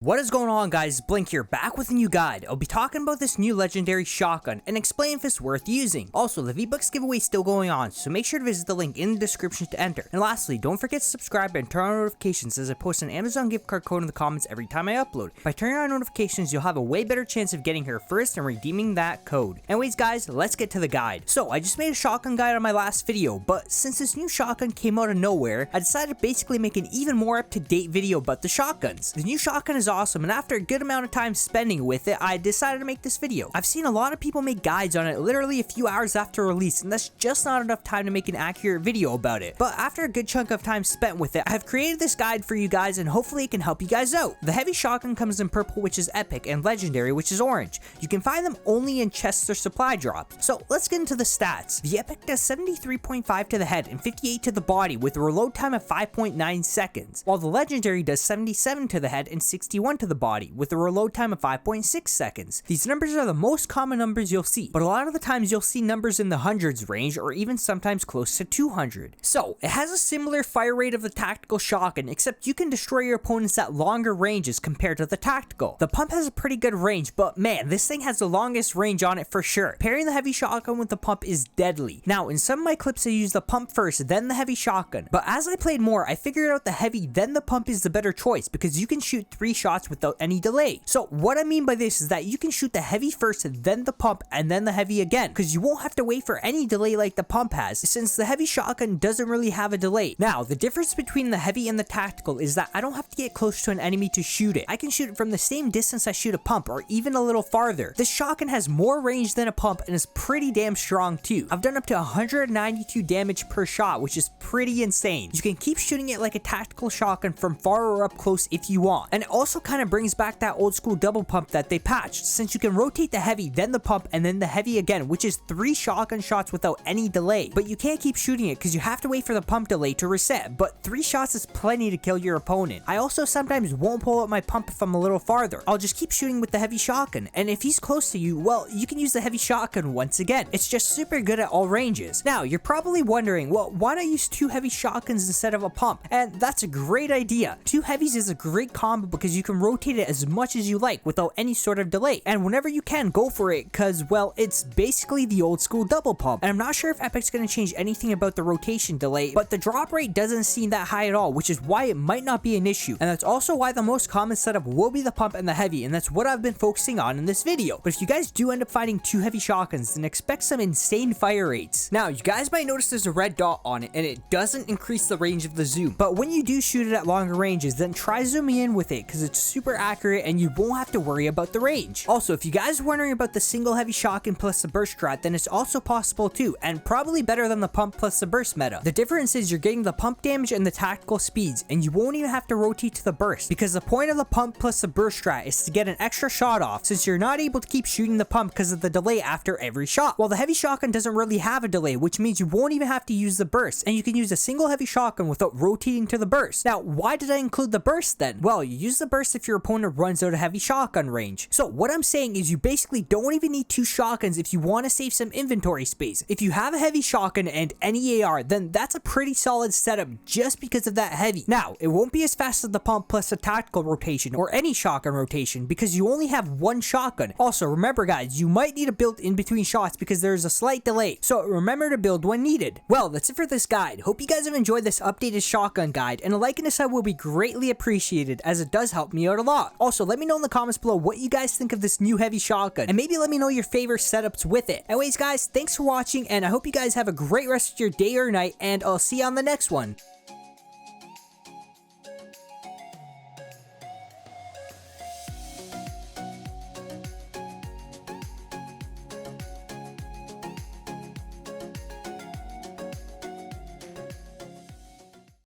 What is going on, guys? Blink here, back with a new guide. I'll be talking about this new legendary shotgun and explain if it's worth using. Also, the V-Bucks giveaway is still going on, so make sure to visit the link in the description to enter. And lastly, don't forget to subscribe and turn on notifications as I post an Amazon gift card code in the comments every time I upload. By turning on notifications, you'll have a way better chance of getting here first and redeeming that code. Anyways, guys, let's get to the guide. So, I just made a shotgun guide on my last video, but since this new shotgun came out of nowhere, I decided to basically make an even more up-to-date video about the shotguns. The new shotgun is awesome, and after a good amount of time spending with it, I decided to make this video. I've seen a lot of people make guides on it literally a few hours after release, and that's just not enough time to make an accurate video about it. But after a good chunk of time spent with it, I've created this guide for you guys, and hopefully it can help you guys out. The heavy shotgun comes in purple, which is epic, and legendary, which is orange. You can find them only in chests or supply drops. So let's get into the stats. The epic does 73.5 to the head and 58 to the body with a reload time of 5.9 seconds, while the legendary does 77 to the head and 61 to the body with a reload time of 5.6 seconds. These numbers are the most common numbers you'll see, but a lot of the times you'll see numbers in the hundreds range or even sometimes close to 200. So it has a similar fire rate of the tactical shotgun, except you can destroy your opponents at longer ranges compared to the tactical. The pump has a pretty good range, but man, this thing has the longest range on it for sure. Pairing the heavy shotgun with the pump is deadly. Now, in some of my clips I use the pump first, then the heavy shotgun, but as I played more, I figured out the heavy then the pump is the better choice because you can shoot 3 shots without any delay. So what I mean by this is that you can shoot the heavy first, then the pump, and then the heavy again, because you won't have to wait for any delay like the pump has, since the heavy shotgun doesn't really have a delay. Now, the difference between the heavy and the tactical is that I don't have to get close to an enemy to shoot it. I can shoot it from the same distance I shoot a pump, or even a little farther. This shotgun has more range than a pump and is pretty damn strong too. I've done up to 192 damage per shot, which is pretty insane. You can keep shooting it like a tactical shotgun from far or up close if you want. And it also kind of brings back that old school double pump that they patched, since you can rotate the heavy, then the pump, and then the heavy again, which is 3 shotgun shots without any delay. But you can't keep shooting it because you have to wait for the pump delay to reset, but 3 shots is plenty to kill your opponent. I also sometimes won't pull out my pump if I'm a little farther. I'll just keep shooting with the heavy shotgun, and if he's close to you, well, you can use the heavy shotgun once again. It's just super good at all ranges. Now, you're probably wondering, well, why not use 2 heavy shotguns instead of a pump? And that's a great idea. 2 heavies is a great combo because you can rotate it as much as you like without any sort of delay, and whenever you can, go for it because, well, it's basically the old school double pump. And I'm not sure if Epic's going to change anything about the rotation delay, but the drop rate doesn't seem that high at all, which is why it might not be an issue. And that's also why the most common setup will be the pump and the heavy, and that's what I've been focusing on in this video. But if you guys do end up finding 2 heavy shotguns, then expect some insane fire rates. Now, you guys might notice there's a red dot on it, and it doesn't increase the range of the zoom, but when you do shoot it at longer ranges, then try zooming in with it because it's super accurate and you won't have to worry about the range. Also, if you guys are wondering about the single heavy shotgun plus the burst strat, then it's also possible too, and probably better than the pump plus the burst meta. The difference is you're getting the pump damage and the tactical speeds, and you won't even have to rotate to the burst, because the point of the pump plus the burst strat is to get an extra shot off, since you're not able to keep shooting the pump because of the delay after every shot. While the heavy shotgun doesn't really have a delay, which means you won't even have to use the burst, and you can use a single heavy shotgun without rotating to the burst. Now, why did I include the burst then? Well, you use the burst if your opponent runs out of heavy shotgun range. So what I'm saying is you basically don't even need 2 shotguns if you want to save some inventory space. If you have a heavy shotgun and any AR, then that's a pretty solid setup just because of that heavy. Now, it won't be as fast as the pump plus a tactical rotation or any shotgun rotation because you only have 1 shotgun. Also, remember guys, you might need a build in between shots because there's a slight delay, so remember to build when needed. Well, that's it for this guide. Hope you guys have enjoyed this updated shotgun guide, and a like and a sub will be greatly appreciated as it does help me out a lot. Also, let me know in the comments below what you guys think of this new heavy shotgun, and maybe let me know your favorite setups with it. Anyways guys, thanks for watching, and I hope you guys have a great rest of your day or night, and I'll see you on the next one.